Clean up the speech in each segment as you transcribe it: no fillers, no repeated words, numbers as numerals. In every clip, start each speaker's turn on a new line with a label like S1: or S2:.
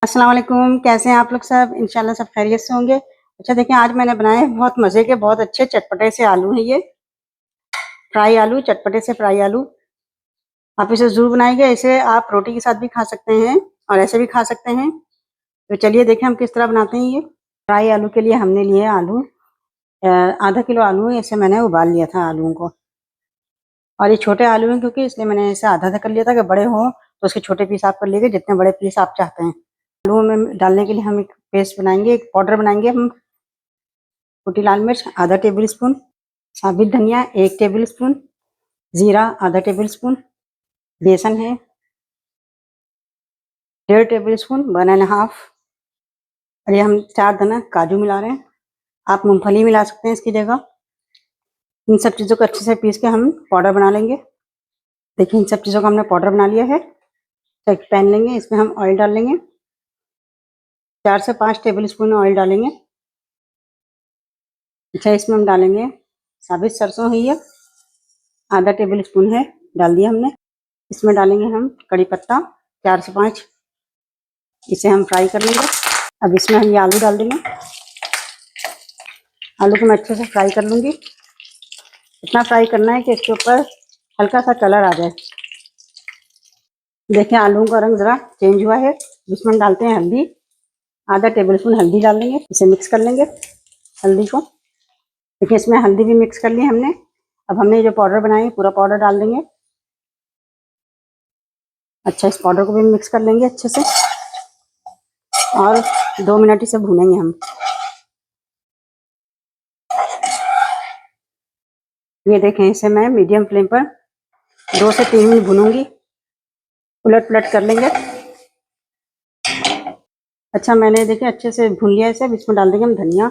S1: अस्सलाम वालेकुम, कैसे हैं आप लोग सब? इंशाल्लाह सब खैरियत से होंगे। अच्छा देखिए आज मैंने बनाए हैं बहुत मज़े के बहुत अच्छे चटपटे से आलू हैं ये, फ्राई आलू, चटपटे से फ्राई आलू। आप इसे ज़रूर बनाइएगा, इसे आप रोटी के साथ भी खा सकते हैं और ऐसे भी खा सकते हैं। तो चलिए देखें हम किस तरह बनाते हैं ये। फ्राई आलू के लिए हमने लिए आलू आधा किलो आलू है, इसे मैंने उबाल लिया था आलूओं को। और ये छोटे आलू हैं क्योंकि इसलिए मैंने इसे आधा-आधा कर लिया था कि बड़े हों तो उसके छोटे पीस आप कर लीजिए जितने बड़े पीस आप चाहते हैं। आलूओं में डालने के लिए हम एक पेस्ट बनाएँगे, एक पाउडर बनाएँगे हम। कुटी लाल मिर्च आधा टेबल स्पून, साबित धनिया 1 टेबल स्पून, जीरा आधा टेबल स्पून, बेसन है 1.5 टेबल स्पून, 1 एंड हाफ। और ये हम 4 दाना काजू मिला रहे हैं। आप मूंगफली मिला सकते हैं इसकी जगह। इन सब चीज़ों को अच्छे से पीस के हम पाउडर बना लेंगे। देखिए इन सब चीज़ों का हमने पाउडर बना लिया है। तो एक पैन लेंगे, इसमें हम ऑयल डाल लेंगे। 4 से 5 टेबल स्पून ऑयल डालेंगे। अच्छा इसमें हम डालेंगे साबित सरसों है ये, आधा टेबल स्पून है, डाल दिया हमने। इसमें डालेंगे हम कड़ी पत्ता 4 से 5, इसे हम फ्राई कर लेंगे। अब इसमें हम ये आलू डाल देंगे। आलू को मैं अच्छे से फ्राई कर लूँगी। इतना फ्राई करना है कि इसके ऊपर हल्का सा कलर आ जाए। देखिए आलू का रंग ज़रा चेंज हुआ है। इसमें हम डालते हैं हल्दी, आधा टेबल स्पून हल्दी डाल देंगे। इसे मिक्स कर लेंगे हल्दी को। देखिए इसमें हल्दी भी मिक्स कर ली हमने। अब हमने जो पाउडर बनाए पूरा पाउडर डाल देंगे। अच्छा इस पाउडर को भी मिक्स कर लेंगे अच्छे से और 2 मिनट इसे भूनेंगे हम। ये देखें इसे मैं मीडियम फ्लेम पर 2 से 3 मिनट भूनूंगी। उलट पलट कर लेंगे। अच्छा मैंने देखिए अच्छे से भून लिया इसे। अब इसमें डाल देंगे हम धनिया।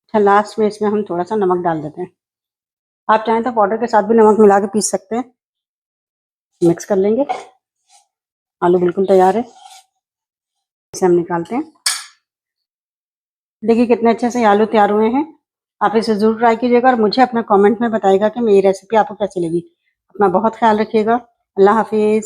S1: अच्छा लास्ट में इसमें हम थोड़ा सा नमक डाल देते हैं। आप चाहें तो पाउडर के साथ भी नमक मिला के पीस सकते हैं। मिक्स कर लेंगे। आलू बिल्कुल तैयार है, इसे हम निकालते हैं। देखिए कितने अच्छे से आलू तैयार हुए हैं। आप इसे ज़रूर ट्राई कीजिएगा और मुझे अपना कमेंट में बताइएगा कि मेरी रेसिपी आपको कैसी लगी। अपना बहुत ख्याल रखिएगा। अल्लाह हाफिज़।